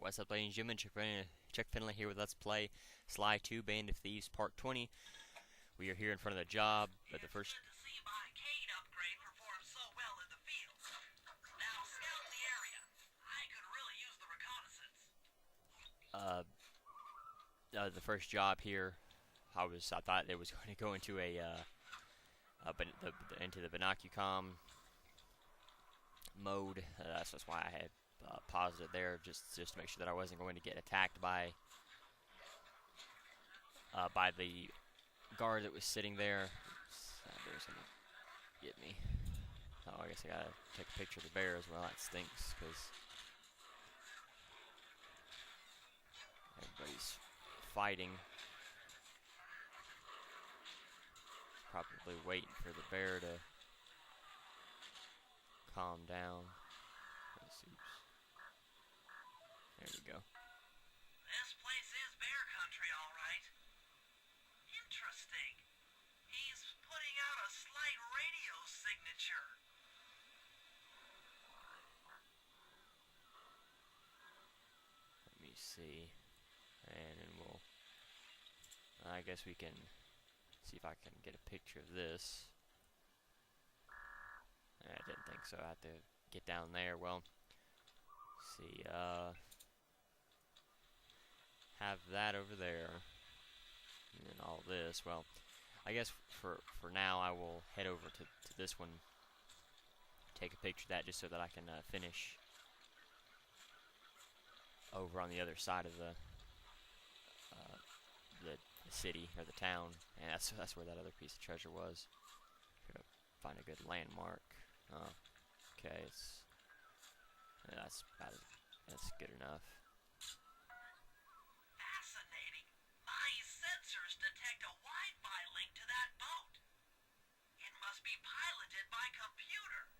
What's up, ladies and gentlemen? chuckfinleLP here with Let's Play Sly 2 Band of Thieves Part 20. We are here in front of the job, but the first... the first job here, I thought it was going to go into into the binocucom mode. That's why I had paused it there, just to make sure that I wasn't going to get attacked by the guard that was sitting there. That bear's gonna get me. Oh, I guess I gotta take a picture of the bear as well. That stinks because everybody's fighting. Probably waiting for the bear to calm down. There we go. This place is bear country, all right. Interesting. He's putting out a slight radio signature. Let me see. And then I guess we can see if I can get a picture of this. I didn't think so. I have to get down there. Well, see, have that over there, and then all this. Well, I guess for now I will head over to this one, take a picture of that just so that I can finish over on the other side of the city or the town, and that's where that other piece of treasure was. Gotta find a good landmark. Okay, that's good enough. Fascinating. My sensors detect a Wi-Fi link to that boat. It must be piloted by computer.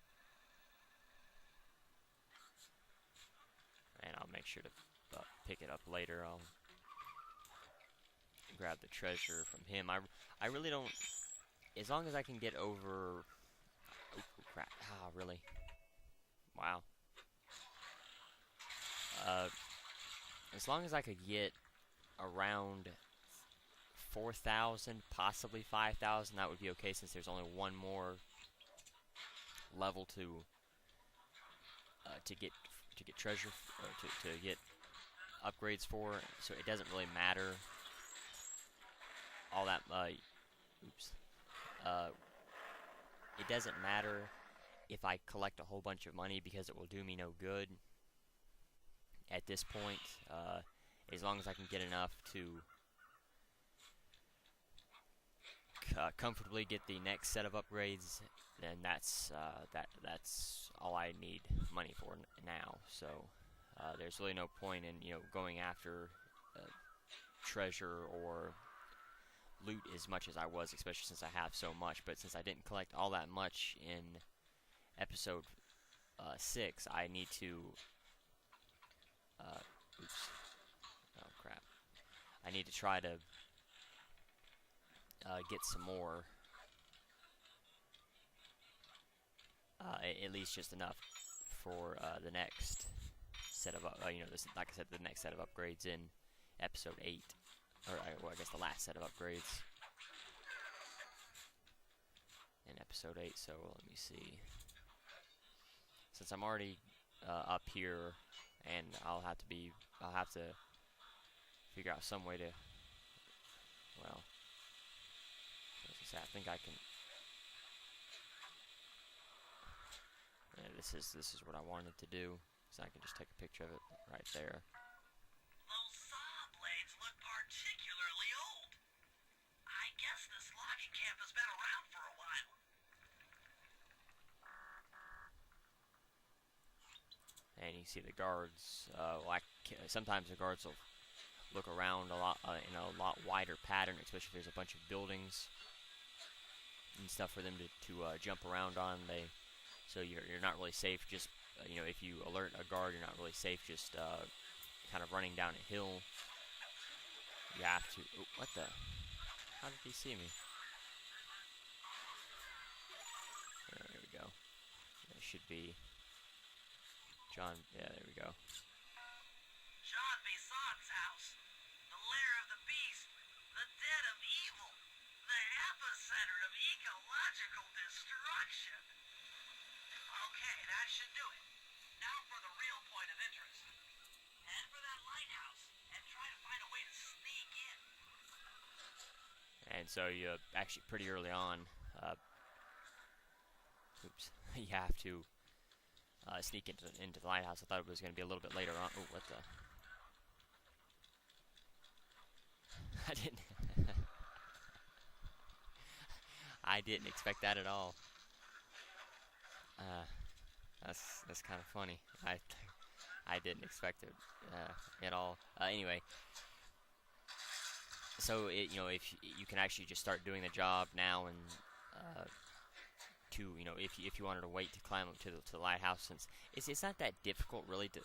And I'll make sure to pick it up later. I'll grab the treasure from him. I really don't, as long as I can get over... Oh, crap. Ah, really? Wow. As long as I could get around 4,000, possibly 5,000, that would be okay, since there's only one more level to get treasure, to get upgrades for. So it doesn't really matter all that. It doesn't matter if I collect a whole bunch of money, because it will do me no good at this point. As long as I can get enough to comfortably get the next set of upgrades, then that's all I need money for now. So there's really no point in going after treasure or loot as much as I was, especially since I have so much. But since I didn't collect all that much in episode 6, I need to oh crap, I need to try to get some more, at least just enough for the next set of like I said, the next set of upgrades in episode 8. Or, well, I guess the last set of upgrades in episode 8. So let me see. Since I'm already up here, and I'll have to figure out some way to. Well, I think I can. Yeah, this is what I wanted to do. So I can just take a picture of it right there. Particularly old. I guess this logging camp has been around for a while. And you see the guards. Sometimes the guards will look around a lot in a lot wider pattern, especially if there's a bunch of buildings and stuff for them to jump around on. So you're not really safe. Just if you alert a guard, you're not really safe. Just kind of running down a hill. You have to. Oh, what the? How did he see me? There we go. It should be John. Yeah, there we go. John and so you actually pretty early on, oops, you have to sneak into the lighthouse. I thought it was going to be a little bit later on. Oh, what the? I didn't. I didn't expect that at all. That's kind of funny. I didn't expect it at all. Anyway, so if you can actually just start doing the job now, and if you wanted to wait to climb up to the lighthouse, since it's not that difficult really to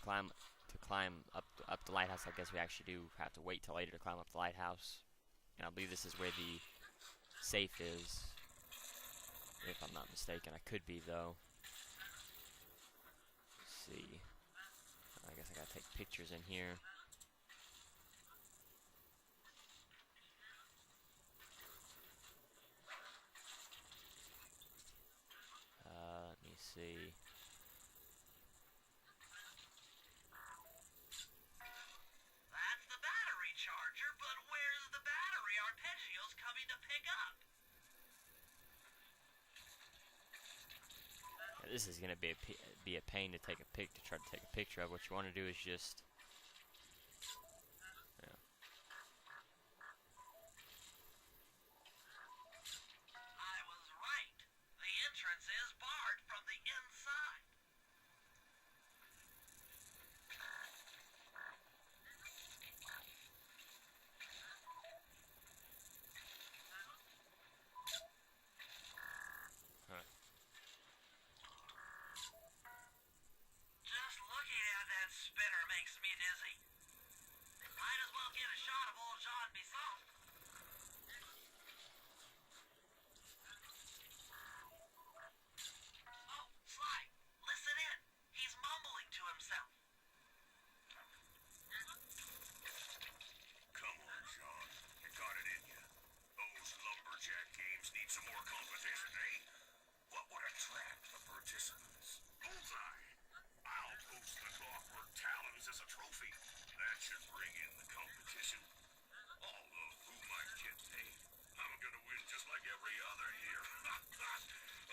climb up the lighthouse. I guess we actually do have to wait till later to climb up the lighthouse, and I believe this is where the safe is, if I'm not mistaken. I could be though. Let's see. I guess I gotta take pictures in here. Let me see. That's the battery charger, but where's the battery Arpeggio's coming to pick up? This is gonna be a pain to try to take a picture of. What you want to do is just I was right. The entrance is barred from the inside. Just looking at that spinner makes me dizzy. Might as well get a shot of old Jean Bisson. Oh, Sly, listen in. He's mumbling to himself. Come on, John. You got it in you. Those lumberjack games need some more competition, eh? What would attract the participants? Bullseye! I'll post the clockwork talons as a trophy. That should bring in the competition. Although, who might get paid? I'm gonna win just like every other year.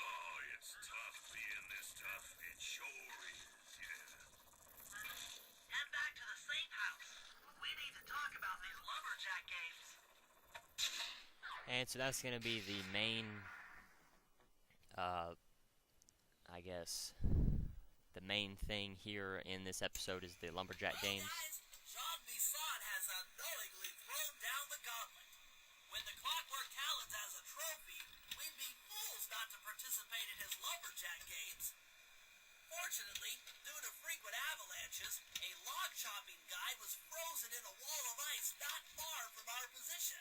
Oh, it's tough being this tough. It sure is, yeah. Head back to the safe house. We need to talk about these lumberjack games. And so that's going to be the main, I guess, the main thing here in this episode is the lumberjack games. Guys, Jean Bisson has unknowingly thrown down the gauntlet. When the clockwork talons has a trophy, we'd be fools not to participate in his lumberjack games. Fortunately, due to frequent avalanches, a log chopping guide was frozen in a wall of ice not far from our position.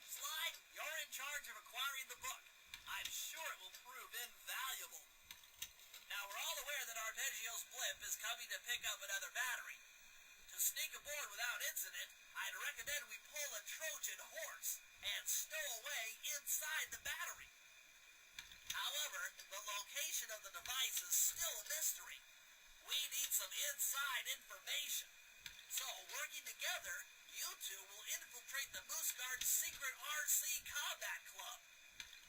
Sly, you're in charge of acquiring the book. I'm sure it will prove invaluable. Now, we're all aware that Arpeggio's blimp is coming to pick up another battery. To sneak aboard without incident, I'd recommend we pull a Trojan horse and stow away inside the battery. However, the location of the device is still a mystery. We need some inside information. So, working together, you two will infiltrate the Moose Guard's secret RC combat club.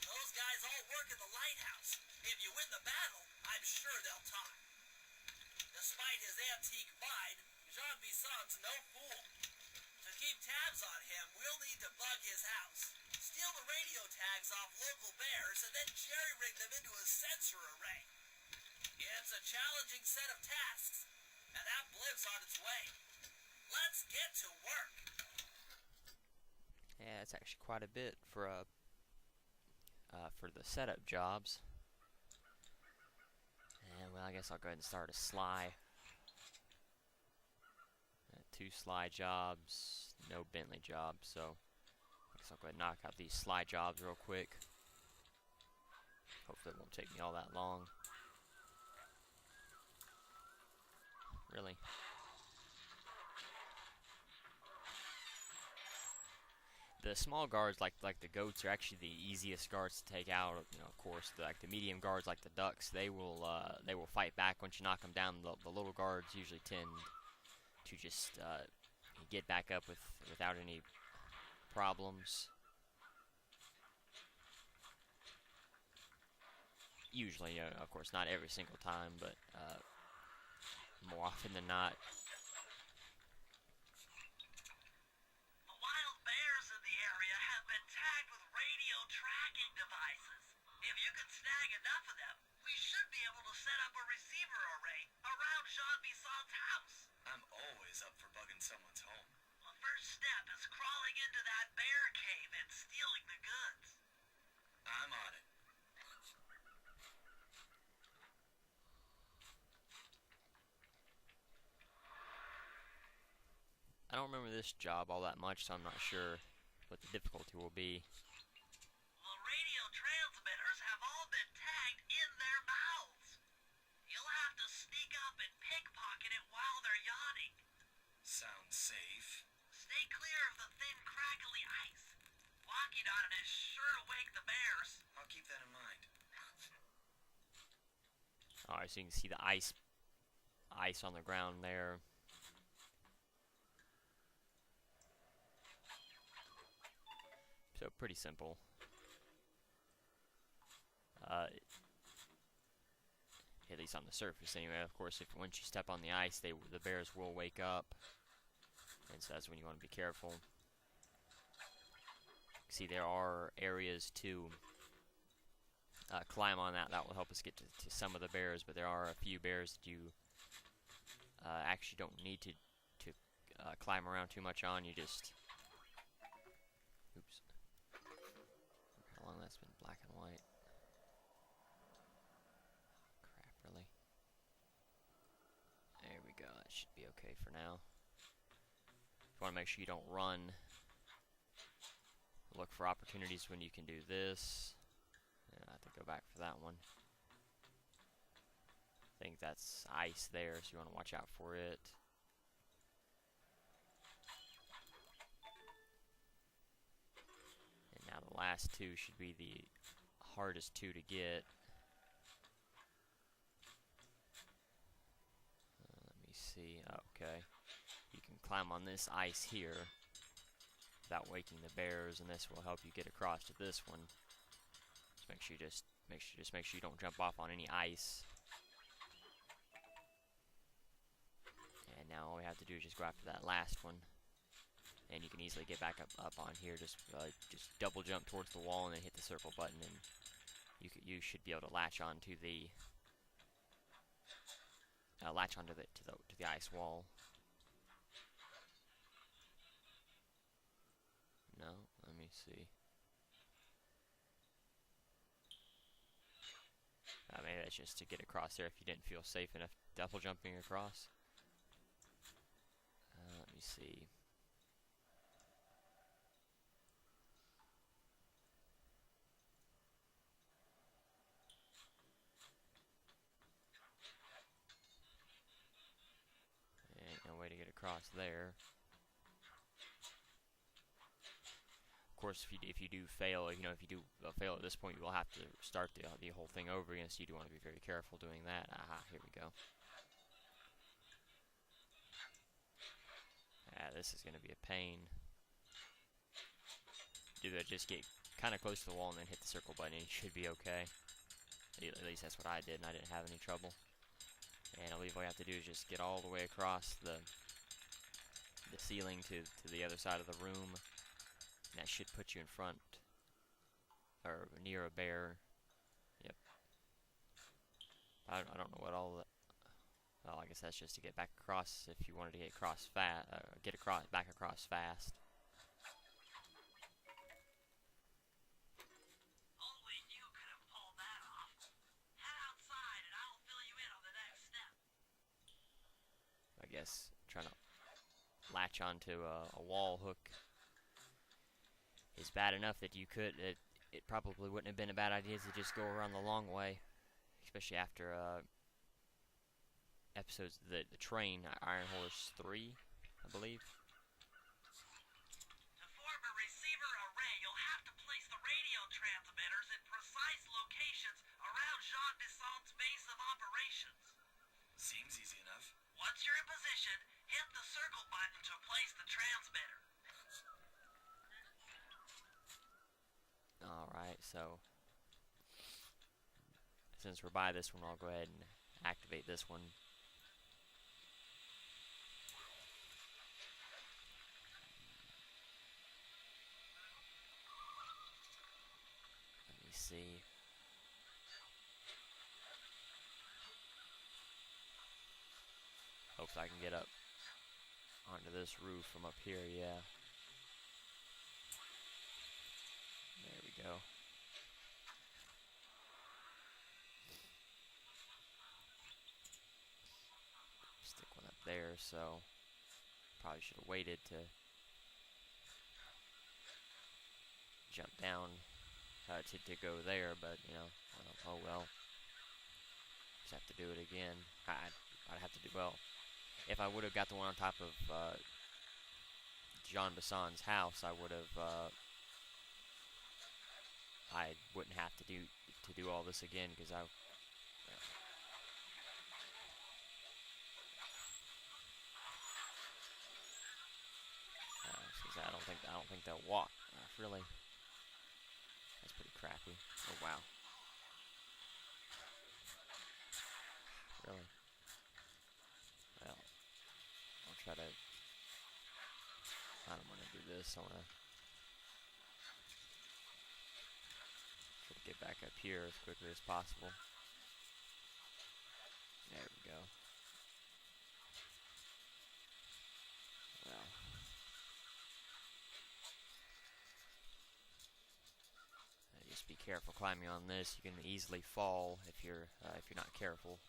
Those guys all work in the lighthouse. If you win the battle, I'm sure they'll talk. Despite his antique mind, Jean Bisson's no fool. To keep tabs on him, we'll need to bug his house, steal the radio tags off local bears, and then jerry-rig them into a sensor array. It's a challenging set of tasks, and that blimp's on its way. Let's get to work. Yeah, it's actually quite a bit for the setup jobs. And well, I guess I'll go ahead and start a Sly. 2 Sly jobs, no Bentley jobs, so I guess I'll go ahead and knock out these Sly jobs real quick. Hopefully it won't take me all that long. Really. The small guards, like the goats, are actually the easiest guards to take out. Of course, the medium guards, like the ducks, they will fight back once you knock them down. The little guards usually tend to just get back up without any problems. usually, of course, not every single time, but more often than not. The wild bears in the area have been tagged with radio tracking devices. If you can snag enough of them, we should be able to set up a receiver array around Jean Bisson's house. I'm always up for bugging someone's home. The first step is crawling into that bear cave and stealing the goods. I'm on it. I don't remember this job all that much, so I'm not sure what the difficulty will be. The radio transmitters have all been tagged in their mouths. You'll have to sneak up and pickpocket it while they're yawning. Sounds safe. Stay clear of the thin, crackly ice. Walking on it is sure to wake the bears. I'll keep that in mind. Alright, so you can see the ice on the ground there. So pretty simple. At least on the surface, anyway. Of course, if once you step on the ice, the bears will wake up, and so that's when you want to be careful. See, there are areas to climb on that will help us get to some of the bears, but there are a few bears that you actually don't need to climb around too much on. You just, oops, how long that's been black and white. Crap, really. There we go. That should be okay for now. You want to make sure you don't run. Look for opportunities when you can do this. I have to go back for that one. I think that's ice there, so you want to watch out for it. And now the last two should be the hardest two to get. Let me see. Okay. You can climb on this ice here without waking the bears, and this will help you get across to this one. Just make sure you don't jump off on any ice. And now all we have to do is just go after that last one, and you can easily get back up on here. Just double jump towards the wall and then hit the circle button, and you should be able to latch onto the to the ice wall. No, let me see. Maybe that's just to get across there if you didn't feel safe enough double jumping across. Let me see. Ain't no way to get across there. Of course, if you do fail, if you do fail at this point, you will have to start the whole thing over again. So you do want to be very careful doing that. Aha, here we go. This is going to be a pain. Do that. Just get kind of close to the wall and then hit the circle button. And you should be okay. At least that's what I did, and I didn't have any trouble. And all you have to do is just get all the way across the ceiling to the other side of the room. And that should put you in front, or near a bear. Yep. I don't know what all that. Well, I guess that's just to get back across if you wanted to get back across fast. Only you could have pulled that off. Head outside and I'll fill you in on the next step. I guess trying to latch onto a wall hook is bad enough that you could. It probably wouldn't have been a bad idea to just go around the long way, especially after episodes of the train, Iron Horse 3, I believe. To form a receiver array, you'll have to place the radio transmitters in precise locations around Jean Bisson's base of operations. Seems easy enough. Once you're in position, hit the circle button to place the transmitter. Alright, so since we're by this one, I'll go ahead and activate this one. Let me see. Hopefully I can get up onto this roof from up here, yeah. There we go. Stick one up there, so probably should have waited to jump down to go there, but you know, oh well. Just have to do it again. I'd have to do well. If I would have got the one on top of Jean Basson's house, I would have. I wouldn't have to do all this again because I. I don't think they'll walk. Really, that's pretty crappy. Oh wow. Really. Well, I'll try to. I don't want to do this. I want to try to get back up here as quickly as possible. There we go. Well. Just be careful climbing on this. You can easily fall if you're not careful.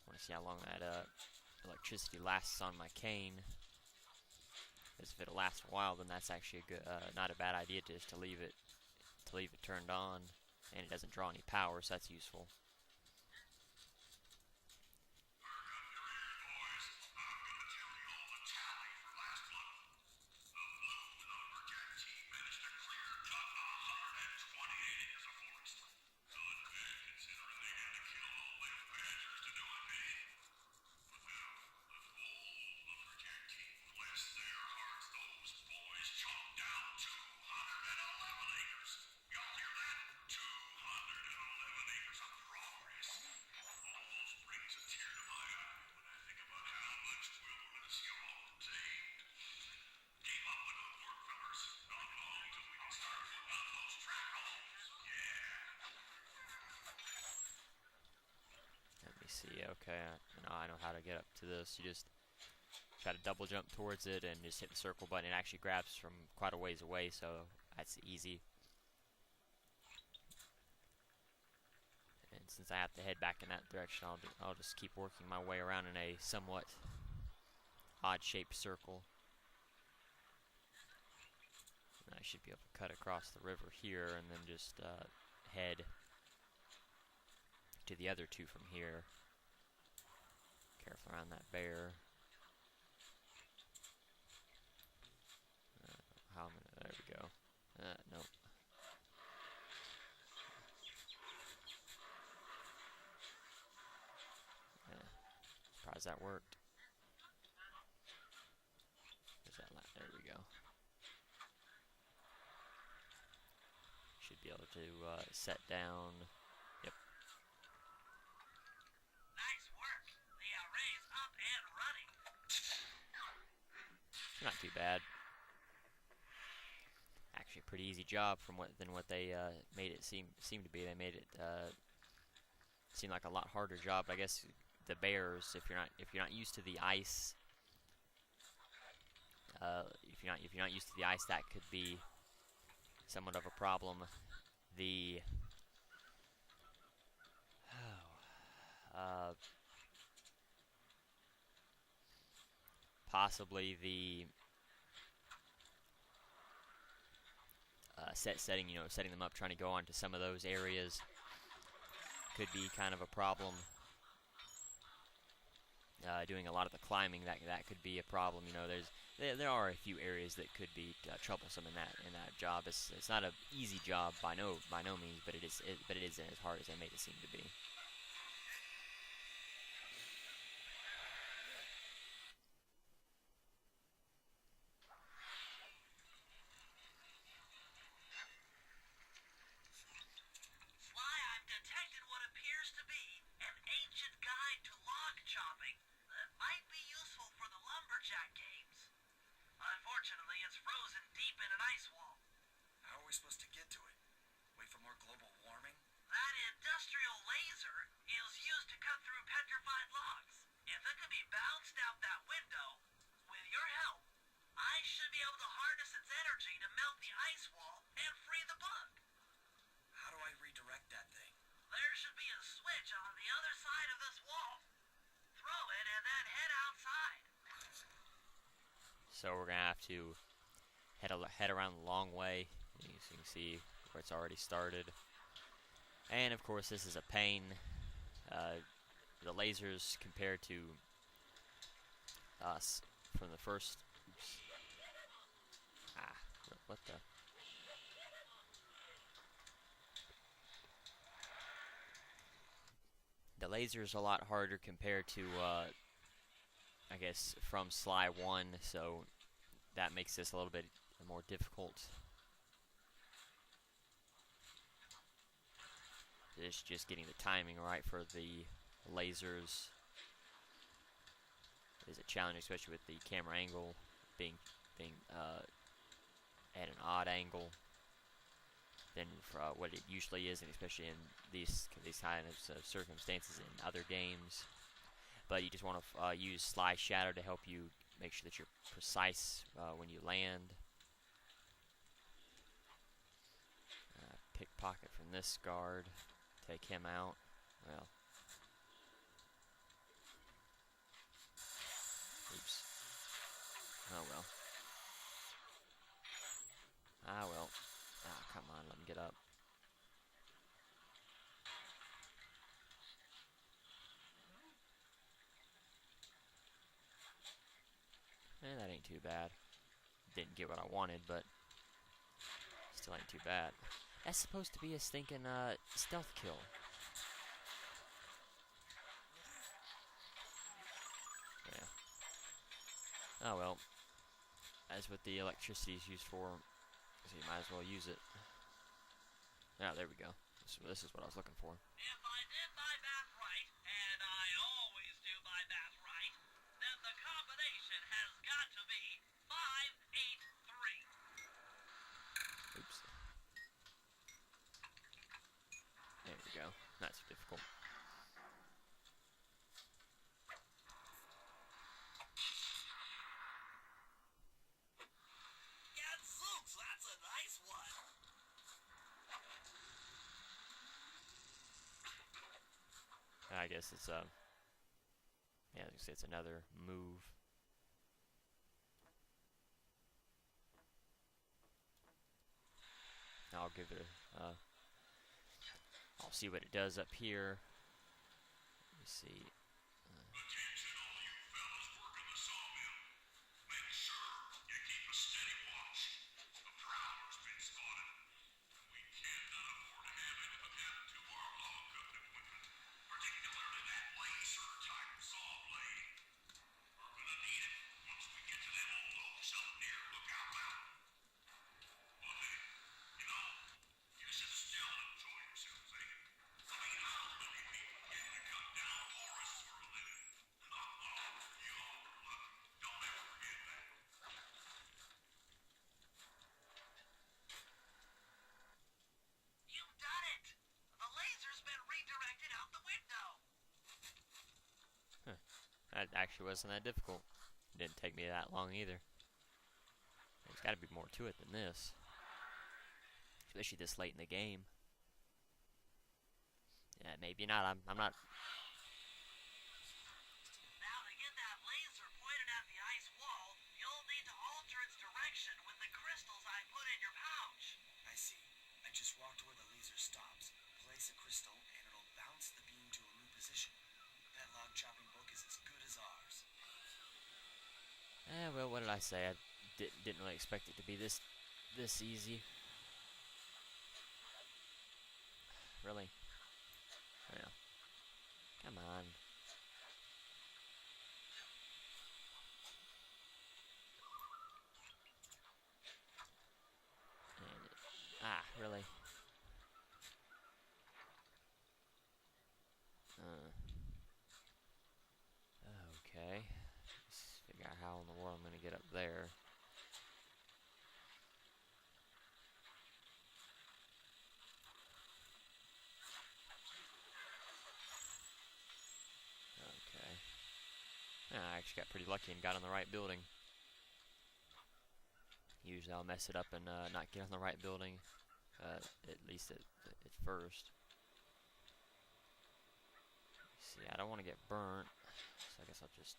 I want to see how long that electricity lasts on my cane. Because if it'll last a while, then that's actually a good, not a bad idea just to leave it turned on, and it doesn't draw any power, so that's useful. See, okay, now I know how to get up to this. You just try to double jump towards it and just hit the circle button. It actually grabs from quite a ways away, so that's easy. And since I have to head back in that direction, I'll just keep working my way around in a somewhat odd-shaped circle. And I should be able to cut across the river here and then just head to the other two from here. Careful around that bear. There we go. Nope. Surprised that worked. There we go. Should be able to set down. Yep. Nice work. The array's up and running. Not too bad. Actually, a pretty easy job than what they made it seem to be. They made it seem like a lot harder job. I guess the bears, if you're not used to the ice, if you're not used to the ice, that could be somewhat of a problem. The possibly the setting them up, trying to go onto some of those areas could be kind of a problem. Doing a lot of the climbing, that could be a problem. You know, there are a few areas that could be troublesome in that job. It's not an easy job by no means, but it isn't as hard as they made it seem to be. So we're gonna have to head around the long way. As you can see where it's already started. And of course, this is a pain. The lasers compared to us from the first. Oops. Ah, what the? The laser's a lot harder compared to, I guess, from Sly 1, so that makes this a little bit more difficult. It's just getting the timing right for the lasers is a challenge, especially with the camera angle being at an odd angle than for what it usually is, and especially in these kind of circumstances in other games. But you just want to use Sly Shadow to help you make sure that you're precise when you land. Pickpocket from this guard. Take him out. Well. Oops. Oh well. Ah well. Ah, come on, let me get up. That ain't too bad. Didn't get what I wanted, but still ain't too bad. That's supposed to be a stinking stealth kill. Yeah. Oh well. That's what the electricity is used for, so you might as well use it. Ah, there we go. This is what I was looking for. If I did my math right, and I always do my math right, then the combination has got to be 583. Oops. There we go. Not so difficult. Gadzooks, that's a nice one. I guess it's yeah, it's another move. I'll give it I'll see what it does up here. Let me see. Attention all you fellas working the sawmill. Make sure you keep a steady watch. A prowler's been spotted. We cannot afford to have anything happen to our log cutting equipment, particularly that laser-type saw blade. We're gonna need it once we get to them old oaks up near Lookout Mountain. Well, hey, you know, you should still enjoy yourselves, eh? I mean, how many people getting to cut down forests for a living? You're lucky. Don't ever forget that. You've done it! The laser's been redirected out the window. That actually wasn't that difficult. Didn't take me that long either. There's got to be more to it than this, especially this late in the game. Yeah, maybe not. I'm not. Now to get that laser pointed at the ice wall, you'll need to alter its direction with the crystals I put in your pouch. I see. I just walk to where the laser stops, place a crystal, and it'll bounce the beam to a new position. That log chopping book is as good as ours. Well, what did I say? I didn't really expect it to be this easy. Really? Yeah. Come on. Really? Okay. Let's figure out how in the world I'm gonna get up there. Okay. I actually got pretty lucky and got on the right building. Usually I'll mess it up and not get on the right building, at least at first. See, I don't want to get burnt, so I guess I'll just...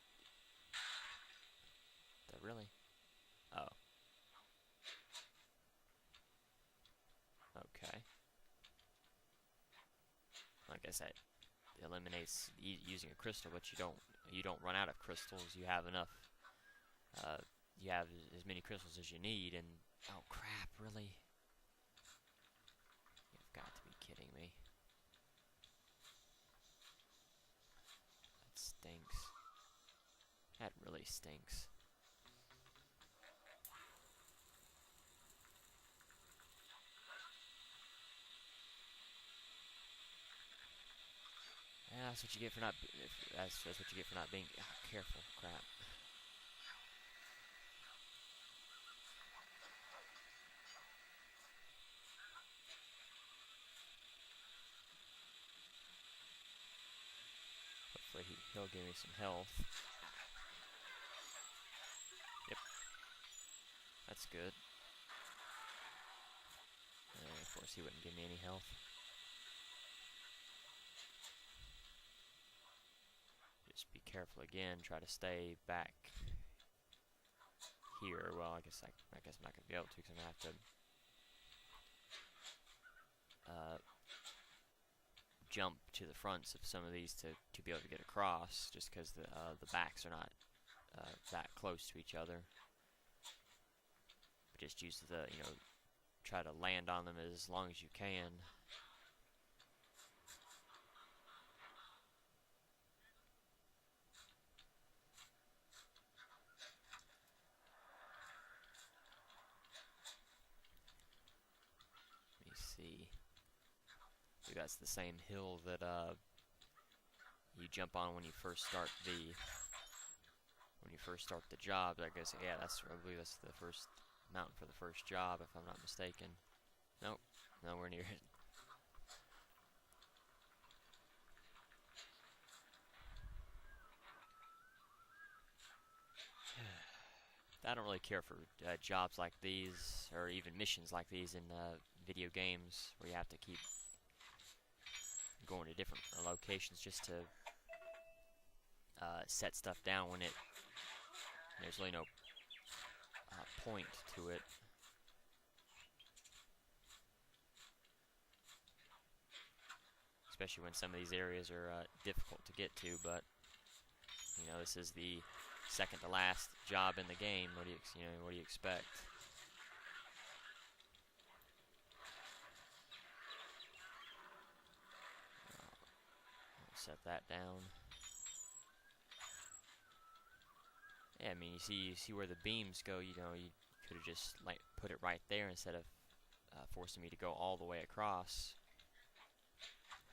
Really? Oh. Okay. Like I said, it eliminates using a crystal, but you don't run out of crystals. You have enough. You have as many crystals as you need, and oh crap! Really? You've got to be kidding me. That stinks. That really stinks. Yeah, that's what you get for not. That's what you get for not being careful. Crap. Hopefully he'll give me some health. Yep. That's good. And of course he wouldn't give me any health. Just be careful again. Try to stay back here. Well, I guess I'm not gonna be able to because I'm gonna have to jump to the fronts of some of these to be able to get across. Just because the backs are not that close to each other. But just use try to land on them as long as you can. Let me see. I think that's the same hill that you jump on when you first start the job. I guess yeah, I believe that's the first mountain for the first job, if I'm not mistaken. Nope, nowhere near it. I don't really care for jobs like these, or even missions like these in video games, where you have to keep going to different locations just to set stuff down when there's really no point to it. Especially when some of these areas are difficult to get to, but this is the second to last job in the game. What do you expect? I'll set that down. Yeah, I mean, you see where the beams go. You could have just put it right there instead of forcing me to go all the way across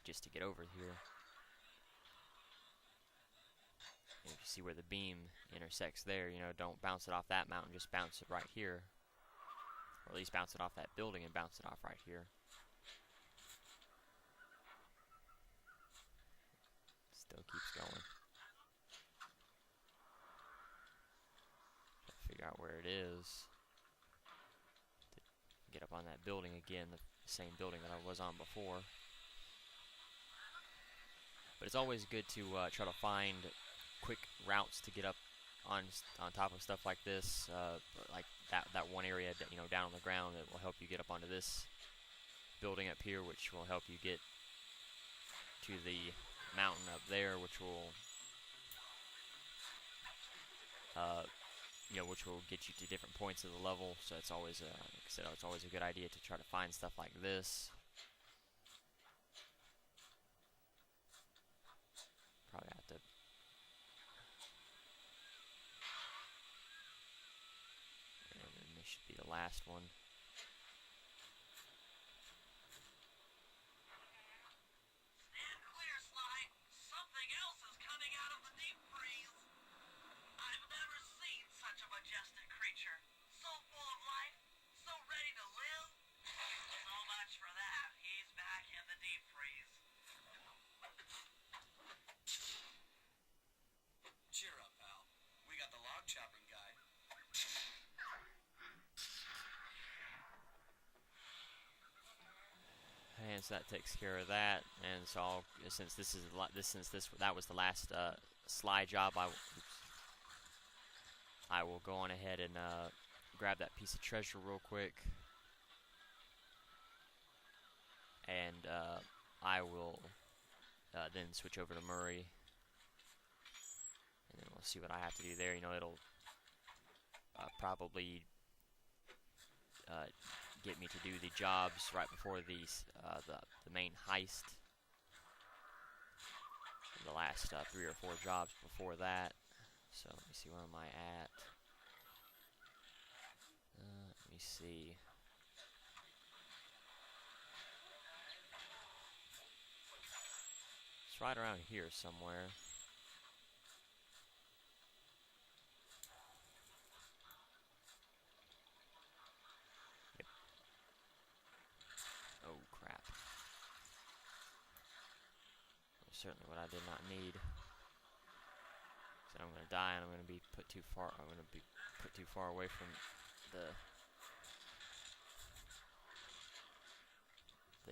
just to get over here. And if you see where the beam intersects there, don't bounce it off that mountain, just bounce it right here. Or at least bounce it off that building and bounce it off right here. Still keeps going. Try to figure out where it is. To get up on that building again, the same building that I was on before. But it's always good to try to find quick routes to get up on top of stuff like this, like that one area down on the ground that will help you get up onto this building up here, which will help you get to the mountain up there, which will get you to different points of the level. So it's always like I said, it's always a good idea to try to find stuff like this. Probably have to. And this should be the last one. Stand clear, Sly. Something else is coming out of the deep freeze. I've never seen such a majestic creature. So full of life, so ready to live. So much for that. He's back in the deep freeze. Cheer up, pal. We got the log chopping guy. And so that takes care of that. And so since that was the last Sly job, I will go on ahead and grab that piece of treasure real quick, and I will then switch over to Murray, and then we'll see what I have to do there. You know, it'll probably get me to do the jobs right before the main heist. The last 3 or 4 jobs before that. So let me see, where am I at? Let me see. It's right around here somewhere. Yep. Oh crap. That's certainly what I did not need. Said I'm gonna die and I'm gonna be put too far. I'm gonna be put too far away from the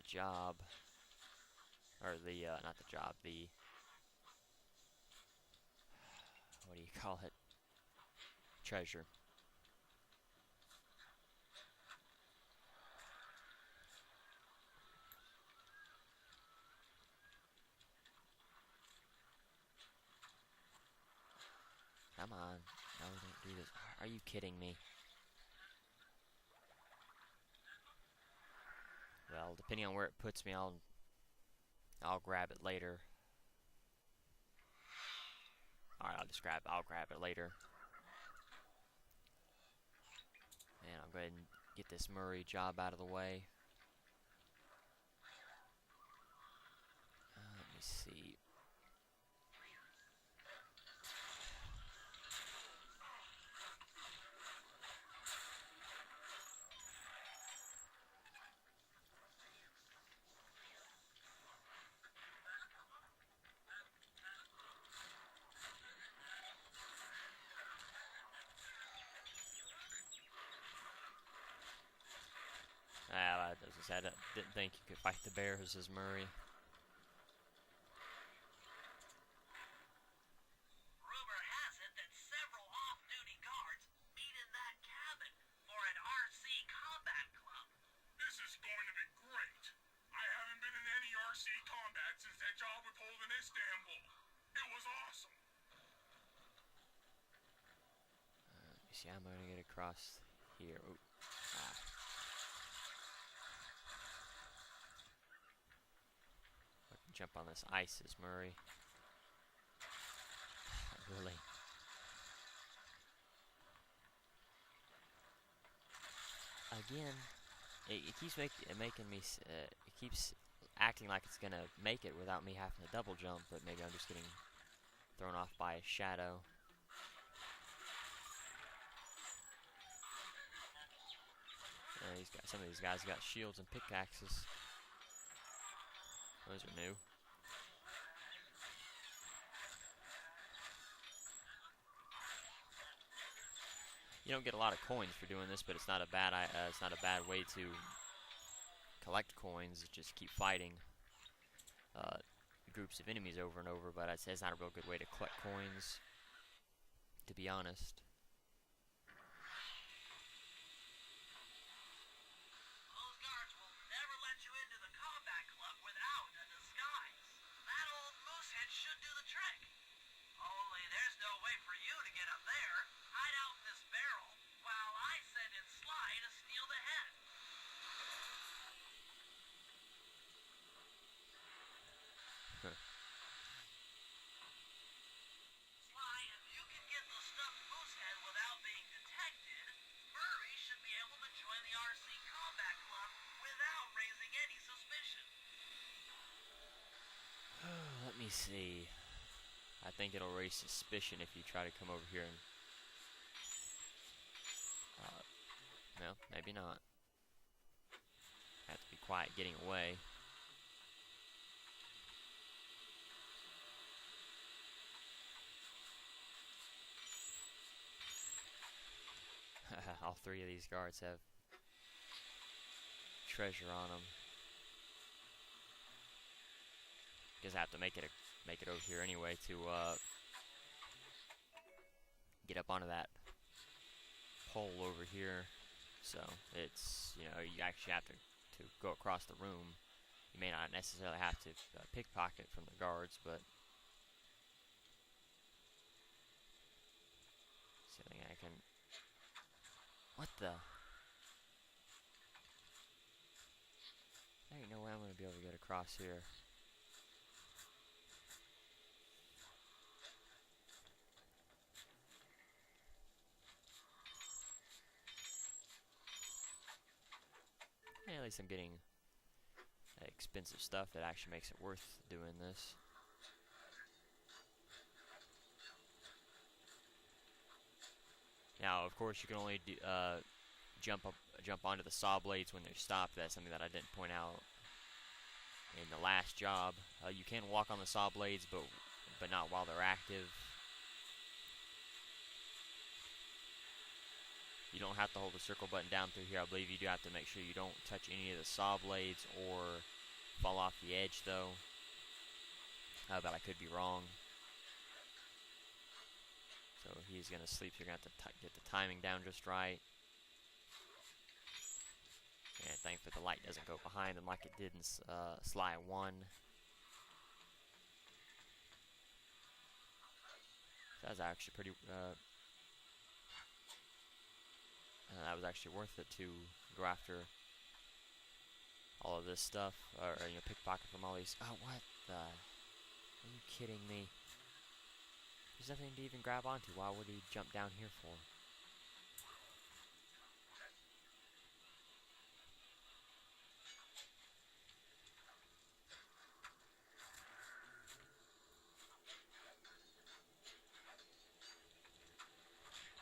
job, or the not the job, the, what do you call it, treasure. Come on, no, don't do this. Are you kidding me? Well, depending on where it puts me, I'll grab it later. Alright, I'll grab it later. And I'll go ahead and get this Murray job out of the way. Let me see. As I said, I didn't think you could fight the bears as Murray. Rumor has it that several off-duty guards meet in that cabin for an RC combat club. This is going to be great. I haven't been in any RC combat since that job with Holden in Istanbul. It was awesome. Let me see, how am I going to get across here? Ooh. I can jump on this ice as Murray. Really? Again, it keeps making me. It keeps acting like it's gonna make it without me having to double jump, but maybe I'm just getting thrown off by a shadow. Some of these guys got shields and pickaxes. Those are new. You don't get a lot of coins for doing this, but it's not a bad way to collect coins. Just keep fighting groups of enemies over and over. But I'd say it's not a real good way to collect coins, to be honest. Those guards will never let you into the combat club without a disguise. That old moosehead should do the trick. Only there's no way for you to get up there. Hide out in this barrel while I send in Sly to steal the head. Sly, if you can get the stuffed moosehead without being detected, Murray should be able to join the RC combat club without raising any suspicion. Let me see. I think it'll raise suspicion if you try to come over here and... no, maybe not. Have to be quiet getting away. All 3 of these guards have treasure on them. Guess I have to make it over here anyway to get up onto that hole over here, so it's, you know, you actually have to go across the room. You may not necessarily have to pickpocket from the guards, but see if I can. What the? There ain't no way I'm gonna be able to get across here. Yeah, at least I'm getting expensive stuff that actually makes it worth doing this. Now, of course, you can only do, jump onto the saw blades when they're stopped. That's something that I didn't point out in the last job. You can walk on the saw blades, but not while they're active. You don't have to hold the circle button down through here. I believe you do have to make sure you don't touch any of the saw blades or fall off the edge, though. But I could be wrong. So he's going to sleep, so you're going to have to get the timing down just right. And thankfully the light doesn't go behind them like it did in Sly 1. That was actually pretty... that was actually worth it to go after all of this stuff, or you know, pickpocket from all these. Oh, what the? Are you kidding me? There's nothing to even grab onto. Why would he jump down here for?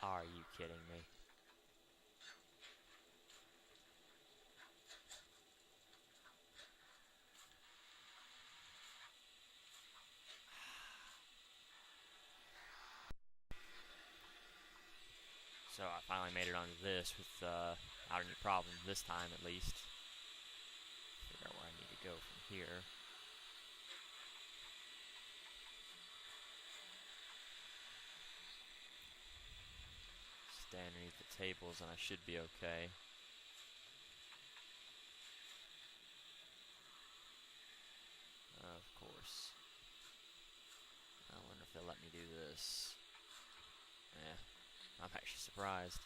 Are you kidding me? So I finally made it onto this without any problem, this time at least. Figure out where I need to go from here. Stand underneath the tables and I should be okay. Of course. I wonder if they'll let me do this. Eh, I'm actually surprised.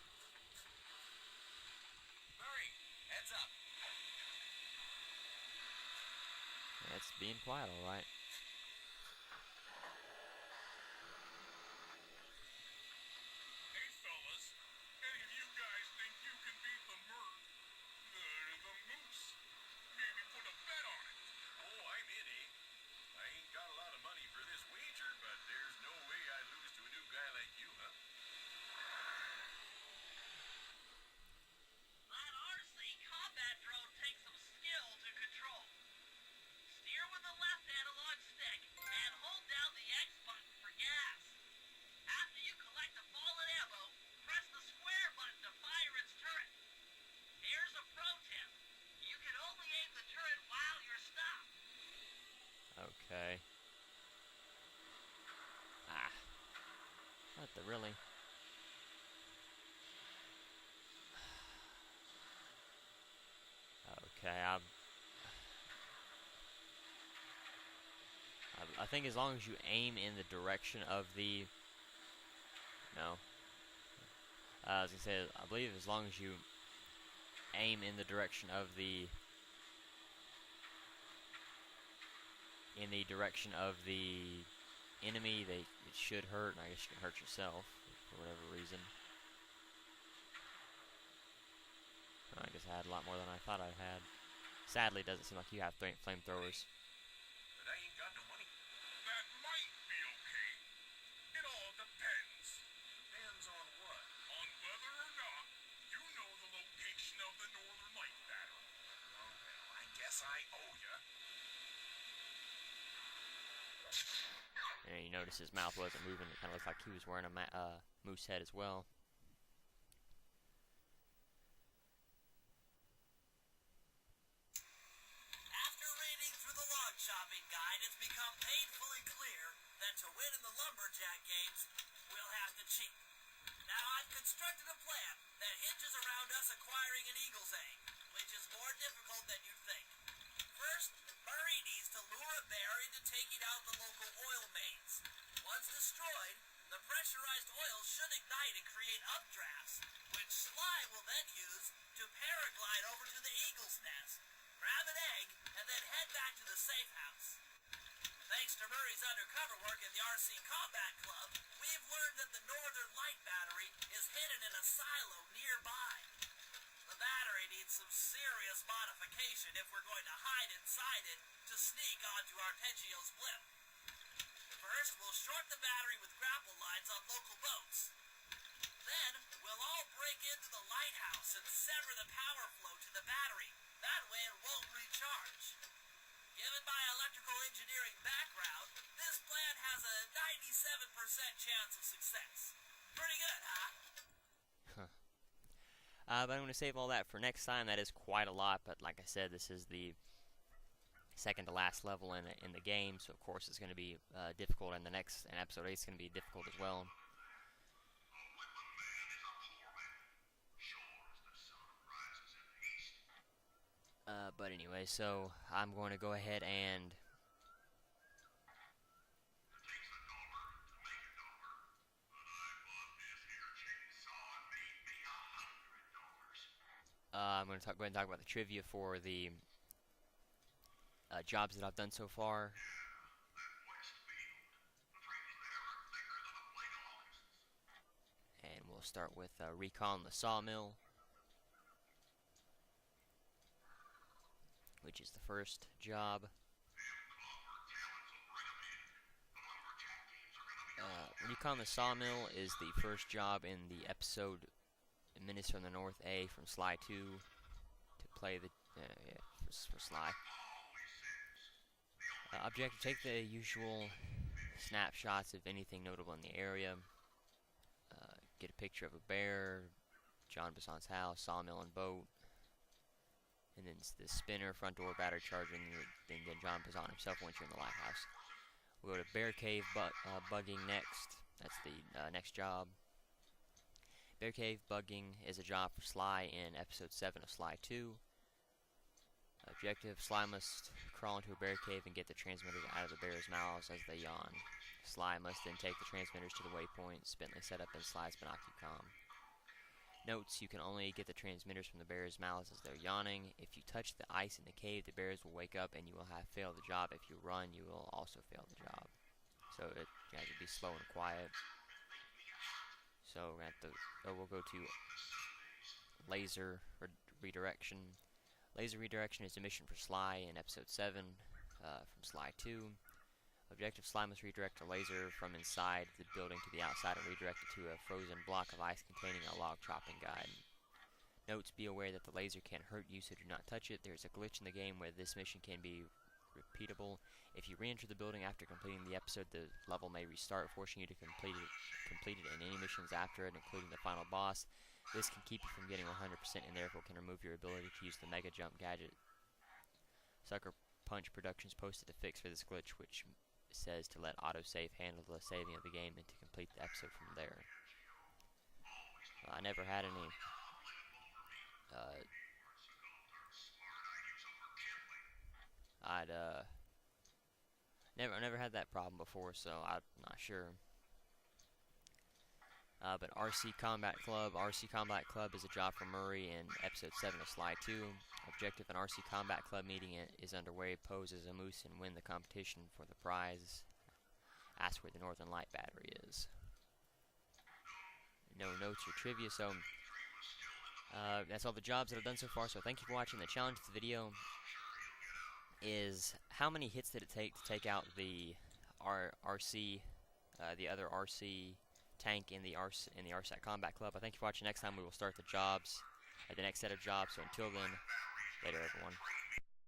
Murray, heads up. Yeah, it's being quiet, alright. Hey, fellas, any of you guys think you can beat the moose? Maybe put a bet on it. Oh, I'm in, eh? I ain't got a lot of money for this wager, but there's no way I lose to a new guy like you, huh? That RC combat drone takes some skill to control. Steer with the left analog stick and hold down the X button for gas. After you collect the fallen ammo, press the square button to fire its turret. Here's a pro tip. You can only aim the turret while you're stopped. Okay. Ah. What the really? Okay, I think as long as you aim in the direction of the... No. I was gonna say, I believe as long as you aim in the direction of the... in the direction of the enemy, it should hurt, and I guess you can hurt yourself for whatever reason. I guess I had a lot more than I thought I had. Sadly, it doesn't seem like you have flamethrowers. But I ain't got no money. That might be okay. It all depends. Depends on what? On whether or not you know the location of the Northern Light battery. Oh, well, I guess I owe ya. And you notice his mouth wasn't moving. It kind of looked like he was wearing a moose head as well. After reading through the log chopping guide, it's become painfully clear that to win in the lumberjack games, we'll have to cheat. Now, I've constructed a plan that hinges around us acquiring an eagle's egg, which is more difficult than you'd think. First, Murray needs to lure a bear into taking out the local oil mains. Once destroyed, the pressurized oil should ignite and create updrafts, which Sly will then use to paraglide over to the eagle's nest, grab an egg, and then head back to the safe house. Thanks to Murray's undercover work at the RC Combat Club, we've learned that the Northern Light Battery is hidden in a silo nearby. The battery needs some serious modification if we're going to hide inside it to sneak onto Arpeggio's blimp. First, we'll short the battery with grapple lines on local boats. Then, we'll all break into the lighthouse and sever the power flow to the battery. That way it won't recharge. Given my electrical engineering background, this plan has a 97% chance of success. Pretty good, huh? But I'm going to save all that for next time. That is quite a lot, but like I said, this is the second to last level in the game, so of course it's going to be difficult, and episode 8 is going to be difficult as well. But anyway, so I'm going to go ahead and I'm going to go ahead and talk about the trivia for the jobs that I've done so far. And we'll start with recon the sawmill, which is the first job. Recon the sawmill is the first job in the episode Menace from the North A from Sly 2 to play the for Sly. Objective: take the usual snapshots of anything notable in the area. Get a picture of a bear, John Bassan's house, sawmill and boat, and then the spinner, front door, battery charger, and then John Bassan himself once you're in the lighthouse. We'll go to Bear Cave bugging next. That's the next job. Bear Cave bugging is a job for Sly in episode 7 of Sly 2. Objective: Sly must crawl into a bear cave and get the transmitters out of the bear's mouths as they yawn. Sly must then take the transmitters to the waypoints Bentley set up in Sly's Binocucom. Notes: you can only get the transmitters from the bear's mouths as they're yawning. If you touch the ice in the cave, the bears will wake up and you will have failed the job. If you run, you will also fail the job. So you have to be slow and quiet. So we'll go to laser redirection. Laser redirection is a mission for Sly in episode 7 from Sly 2. Objective: Sly must redirect a laser from inside the building to the outside and redirect it to a frozen block of ice containing a log chopping guide. Notes: be aware that the laser can't hurt you, so do not touch it. There's a glitch in the game where this mission can be repeatable. If you re-enter the building after completing the episode, the level may restart, forcing you to complete it in any missions after it, including the final boss. This can keep you from getting 100% and therefore can remove your ability to use the Mega Jump gadget. Sucker Punch Productions posted a fix for this glitch, which says to let autosave handle the saving of the game and to complete the episode from there. I never had any never had that problem before, so I'm not sure. But RC Combat Club is a job for Murray in episode 7 of Sly 2. Objective: an RC Combat Club meeting is underway. Pose as a moose and win the competition for the prize. Ask where the Northern Light Battery is. No notes or trivia, so that's all the jobs that I've done so far, so thank you for watching. The challenge of the video is how many hits did it take to take out the RC, the other RC tank in the RSAT Combat Club. I thank you for watching. Next time we will start the jobs, the next set of jobs, so until then, later everyone.